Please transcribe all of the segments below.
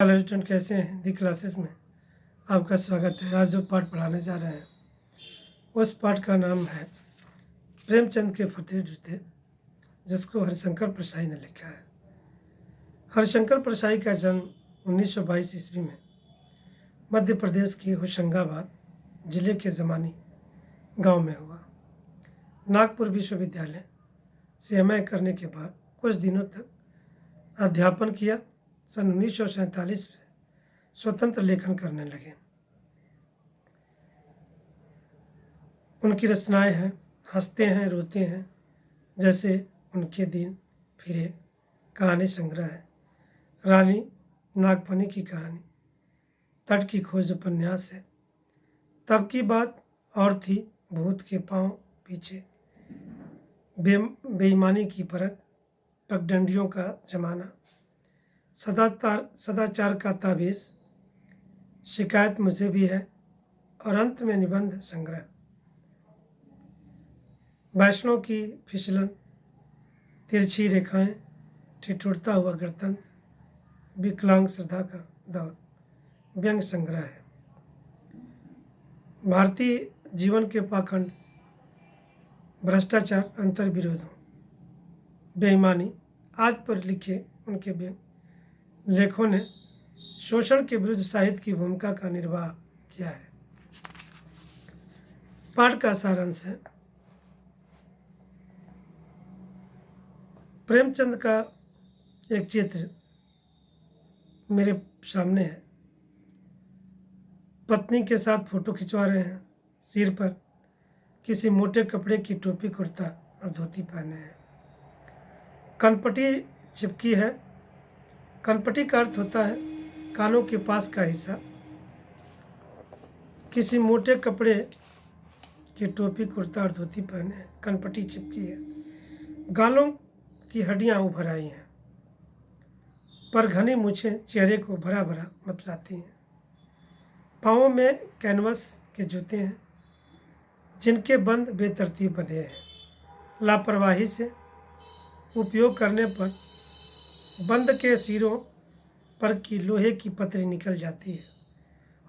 Hello student, कैसे हैं? Hindi classes में आपका स्वागत है। आज जो पाठ पढ़ाने जा रहे हैं उस पाठ का नाम है प्रेमचंद के फतेह जूते, जिसको हरिशंकर प्रसाई ने लिखा है। हरिशंकर प्रसाई का जन्म 1922 ईस्वी में मध्य प्रदेश के होशंगाबाद जिले के जमानी गांव में हुआ। नागपुर विश्वविद्यालय से एमए करने के बाद कुछ दिनों तक अध्यापन किया। सन 1947 में स्वतंत्र लेखन करने लगे। उनकी रचनाएं हैं हंसते हैं रोते हैं, जैसे उनके दिन फिरे, कहानी संग्रह है, रानी नागफनी की कहानी, तट की खोज उपन्यास है, तब की बात और थी, भूत के पांव पीछे, बेईमानी की परत, पगडंडियों का जमाना, सदाचार का ताबीज, शिकायत मुझे भी है, और अंत में निबंध संग्रह। वैष्णव की फिसलन, तिरछी रेखाएं, ठिठुरता हुआ गणतंत्र, विकलांग श्रद्धा का दौर, व्यंग संग्रह है। भारतीय जीवन के पाखंड, भ्रष्टाचार, अंतर्विरोधों, बेईमानी आदि पर लिखे उनके व्यंग लेखों ने शोषण के विरुद्ध साहित्य की भूमिका का निर्वाह किया है। पाठ का सारांश है। प्रेमचंद का एक चित्र मेरे सामने है। पत्नी के साथ फोटो खिंचवा रहे हैं। सिर पर किसी मोटे कपड़े की टोपी, कुर्ता और धोती पहने हैं। कनपटी चिपकी है। कनपटी का अर्थ होता है कानों के पास का हिस्सा। किसी मोटे कपड़े की टोपी, कुर्ता और धोती पहने हैं। कनपटी चिपकी है। गालों की हड्डियां उभर आई हैं, पर घनी मूछें चेहरे को भरा भरा मतलाती हैं। पाँवों में कैनवस के जूते हैं, जिनके बंद बेतरतीब बंधे हैं। लापरवाही से उपयोग करने पर बंद के सिरों पर की लोहे की पतरी निकल जाती है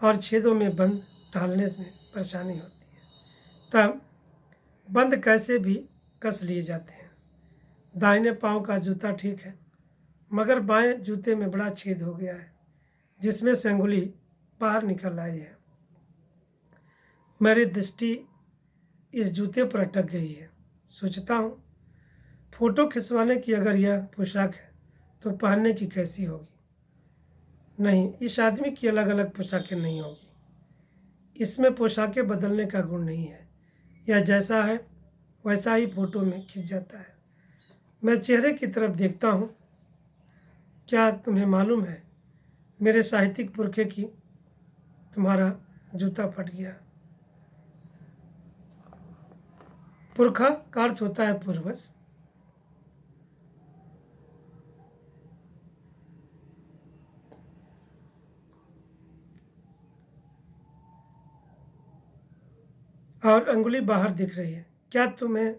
और छेदों में बंद डालने में परेशानी होती है। तब बंद कैसे भी कस लिए जाते हैं। दाहिने पांव का जूता ठीक है, मगर बाएं जूते में बड़ा छेद हो गया है, जिसमें से अंगुली बाहर निकल आई है। मेरी दृष्टि इस जूते पर अटक गई है। सोचता हूँ, फोटो खिंचवाने की अगर यह पोशाक है तो पहनने की कैसी होगी। नहीं, इस आदमी की अलग अलग पोशाकें नहीं होगी। इसमें पोशाकें बदलने का गुण नहीं है। यह जैसा है वैसा ही फोटो में खिंच जाता है। मैं चेहरे की तरफ देखता हूँ। क्या तुम्हें मालूम है, मेरे साहित्यिक पुरखे की तुम्हारा जूता फट गया। पुरखा का अर्थ होता है पूर्वज। और अंगुली बाहर दिख रही है। क्या तुम्हें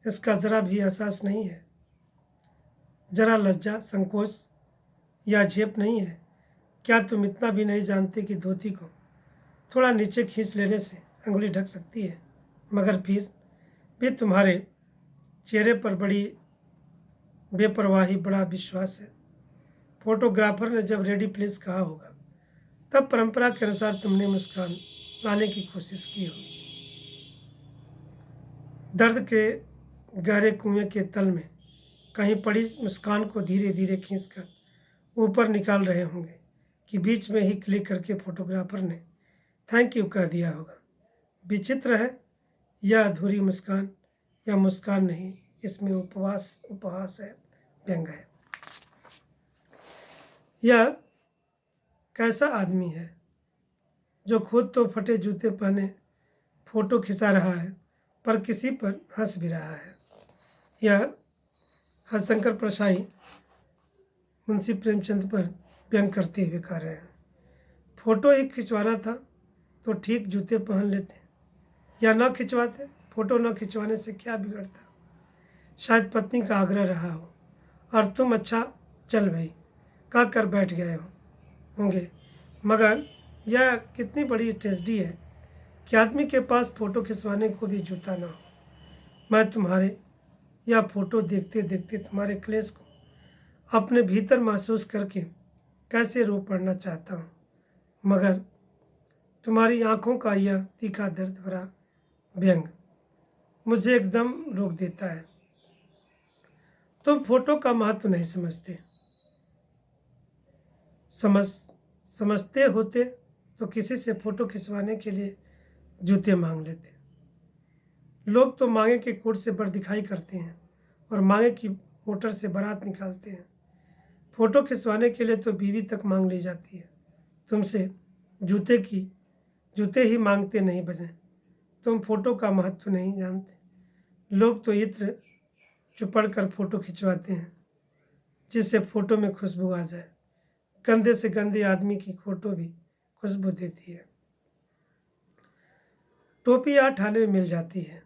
इसका जरा भी एहसास नहीं है? जरा लज्जा, संकोच या झेप नहीं है? क्या तुम इतना भी नहीं जानते कि धोती को थोड़ा नीचे खींच लेने से अंगुली ढक सकती है? मगर फिर भी तुम्हारे चेहरे पर बड़ी बेपरवाही, बड़ा विश्वास है। फोटोग्राफर ने जब रेडी प्लीज कहा होगा, तब परंपरा के अनुसार तुमने मुस्कान लाने की कोशिश की होगी। दर्द के गहरे कुएं के तल में कहीं पड़ी मुस्कान को धीरे धीरे खींचकर ऊपर निकाल रहे होंगे कि बीच में ही क्लिक करके फोटोग्राफर ने थैंक यू कह दिया होगा। विचित्र है, यह अधूरी मुस्कान या मुस्कान नहीं, इसमें उपहास है, व्यंग है। यह कैसा आदमी है जो खुद तो फटे जूते पहने फोटो खिंचा रहा है, पर किसी पर हंस भी रहा है। यह हरिशंकर प्रसाई मुंशी प्रेमचंद पर व्यंग करते हुए कह रहे हैं। फोटो ही खिंचवाना था तो ठीक जूते पहन लेते या न खिंचवाते। फोटो न खिंचवाने से क्या बिगड़ता। शायद पत्नी का आग्रह रहा हो और तुम अच्छा चल भाई कह कर बैठ गए हो। होंगे, मगर यह कितनी बड़ी ट्रेजेडी है कि आदमी के पास फ़ोटो खिंचवाने को भी जूता ना हो। मैं तुम्हारे यह फ़ोटो देखते देखते तुम्हारे क्लेश को अपने भीतर महसूस करके कैसे रो पड़ना चाहता हूँ, मगर तुम्हारी आंखों का यह तीखा दर्द भरा व्यंग मुझे एकदम रोक देता है। तुम फोटो का महत्व नहीं समझते, समझते होते तो किसी से फ़ोटो खिंचवाने के लिए जूते मांग लेते। लोग तो मांगे की कोट से बड़ दिखाई करते हैं और मांगे की मोटर से बारात निकालते हैं। फ़ोटो खिंचवाने के लिए तो बीवी तक मांग ली जाती है। तुमसे जूते ही मांगते नहीं बने। तुम फोटो का महत्व नहीं जानते। लोग तो इत्र चुपड़ कर फ़ोटो खिंचवाते हैं जिससे फ़ोटो में खुशबू आ जाए। गंदे से गंदे आदमी की फ़ोटो भी खुशबू देती है। टोपी 8 आने में मिल जाती है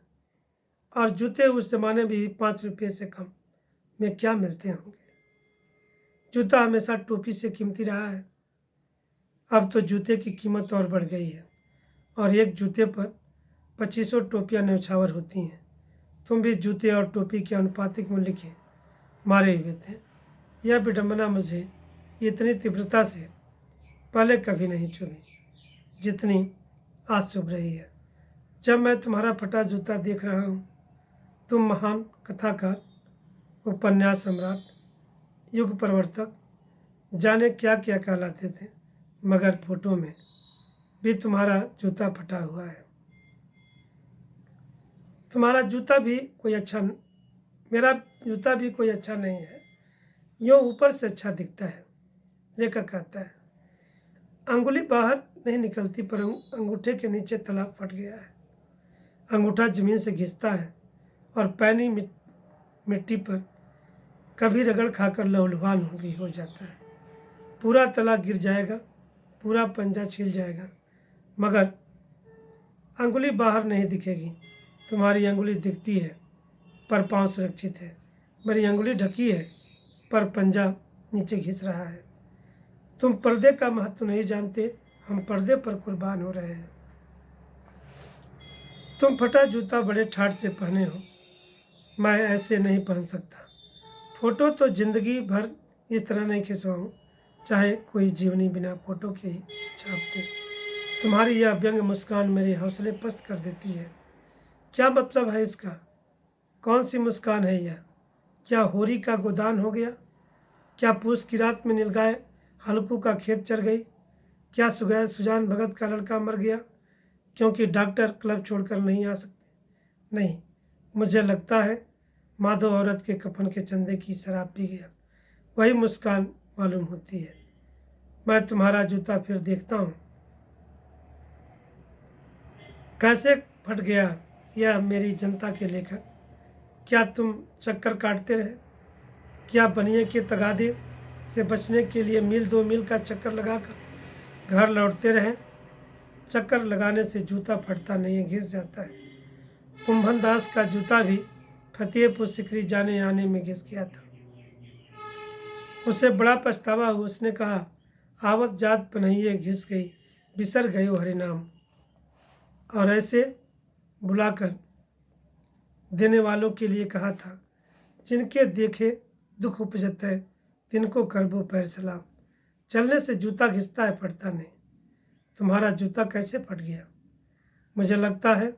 और जूते उस ज़माने में भी 5 रुपये से कम में क्या मिलते होंगे। जूता हमेशा टोपी से कीमती रहा है। अब तो जूते की कीमत और बढ़ गई है और एक जूते पर 2500 टोपियाँ न्यौछावर होती हैं। तुम भी जूते और टोपी के अनुपातिक मूल्य के मारे हुए थे। यह विडंबना मुझे इतनी तीव्रता से पहले कभी नहीं चुभी जितनी आज चुभ रही है जब मैं तुम्हारा फटा जूता देख रहा हूँ। तुम महान कथाकार, उपन्यास सम्राट, युग प्रवर्तक, जाने क्या क्या कहलाते थे, मगर फोटो में भी तुम्हारा जूता फटा हुआ है। तुम्हारा जूता भी कोई अच्छा मेरा जूता भी कोई अच्छा नहीं है। यूँ ऊपर से अच्छा दिखता है, लेखक कहता है। अंगुली बाहर नहीं निकलती पर अंगूठे के नीचे तालाब फट गया है। अंगूठा जमीन से घिसता है और पैनी मिट्टी पर कभी रगड़ खाकर लहूलुहान हो जाता है। पूरा तला गिर जाएगा, पूरा पंजा छिल जाएगा, मगर अंगुली बाहर नहीं दिखेगी। तुम्हारी अंगुली दिखती है पर पाँव सुरक्षित है। मेरी अंगुली ढकी है पर पंजा नीचे घिस रहा है। तुम पर्दे का महत्व नहीं जानते, हम पर्दे पर कुर्बान हो रहे हैं। तुम फटा जूता बड़े ठाठ से पहने हो, मैं ऐसे नहीं पहन सकता। फ़ोटो तो ज़िंदगी भर इस तरह नहीं खिंचवाऊँ, चाहे कोई जीवनी बिना फ़ोटो के ही छाप दे। तुम्हारी यह व्यंग मुस्कान मेरे हौसले पस्त कर देती है। क्या मतलब है इसका? कौन सी मुस्कान है यह? क्या होरी का गोदान हो गया? क्या पूस की रात में नीलगाय हल्कू का खेत चर गई? क्या सुजान भगत का लड़का मर गया क्योंकि डॉक्टर क्लब छोड़कर नहीं आ सकते? नहीं, मुझे लगता है माधव औरत के कफन के चंदे की शराब पी गया। वही मुस्कान मालूम होती है। मैं तुम्हारा जूता फिर देखता हूँ, कैसे फट गया यह मेरी जनता के लेखक। क्या तुम चक्कर काटते रहे? क्या बनिए के तगादे से बचने के लिए मील 2 मील का चक्कर लगाकर घर लौटते रहे? चक्कर लगाने से जूता फटता नहीं है, घिस जाता है। कुंभन दास का जूता भी फतेहपुर सिकरी जाने आने में घिस गया था। उसे बड़ा पछतावा हुआ। उसने कहा, आवत जात पनहिए घिस गई, बिसर गयो हरि नाम। और ऐसे बुलाकर देने वालों के लिए कहा था, जिनके देखे दुख उपजत है, तिनको करबो पैर सलाम। चलने से जूता घिसता है, फटता नहीं। तुम्हारा जूता कैसे फट गया? मुझे लगता है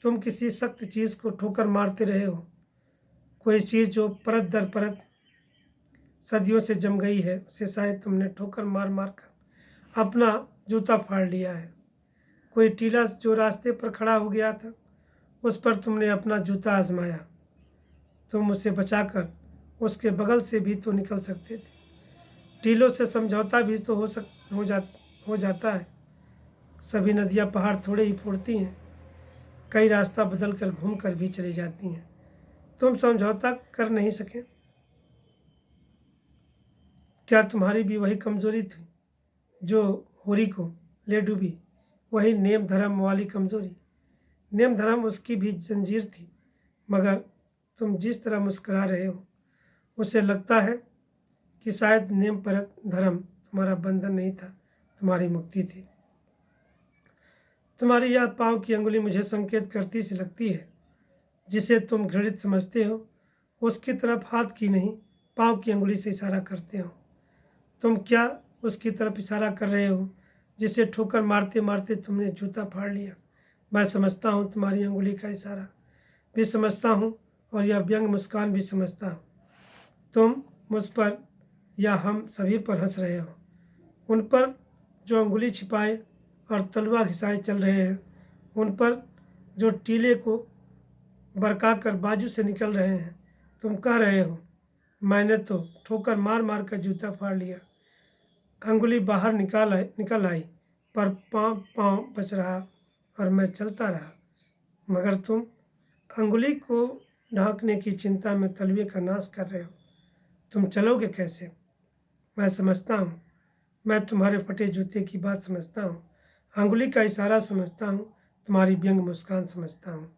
तुम किसी सख्त चीज़ को ठोकर मारते रहे हो। कोई चीज़ जो परत दर परत सदियों से जम गई है, उसे शायद तुमने ठोकर मार मार कर अपना जूता फाड़ लिया है। कोई टीला जो रास्ते पर खड़ा हो गया था, उस पर तुमने अपना जूता आजमाया। तुम उसे बचाकर उसके बगल से भी तो निकल सकते थे। टीलों से समझौता भी तो हो जाता है। सभी नदियाँ पहाड़ थोड़े ही फोड़ती हैं, कई रास्ता बदल कर घूम कर भी चली जाती हैं। तुम समझौता कर नहीं सके। क्या तुम्हारी भी वही कमजोरी थी जो होरी को ले डूबी? वही नेम धर्म वाली कमजोरी? नेम धर्म उसकी भी जंजीर थी, मगर तुम जिस तरह मुस्कुरा रहे हो, उसे लगता है कि शायद नेम पर धर्म तुम्हारा बंधन नहीं था, तुम्हारी मुक्ति थी। तुम्हारी यह पाँव की अंगुली मुझे संकेत करती सी लगती है। जिसे तुम घृणित समझते हो उसकी तरफ हाथ की नहीं, पाँव की अंगुली से इशारा करते हो। तुम क्या उसकी तरफ इशारा कर रहे हो जिसे ठोकर मारते मारते तुमने जूता फाड़ लिया? मैं समझता हूँ तुम्हारी अंगुली का इशारा भी समझता हूँ, और यह व्यंग मुस्कान भी समझता हूँ। तुम मुझ पर या हम सभी पर हंस रहे हो, उन पर जो अंगुली छिपाए और तलवा घिसाए चल रहे हैं, उन पर जो टीले को बरका कर बाजू से निकल रहे हैं। तुम कह रहे हो मैंने तो ठोकर मार मार कर जूता फाड़ लिया, अंगुली बाहर निकल आई, पर पाँव पाँव बच रहा और मैं चलता रहा। मगर तुम अंगुली को ढांकने की चिंता में तलवे का नाश कर रहे हो। तुम चलोगे कैसे? मैं समझता हूँ, मैं तुम्हारे फटे जूते की बात समझता हूँ, अंगुली का इशारा समझता हूँ, तुम्हारी व्यंग मुस्कान समझता हूँ।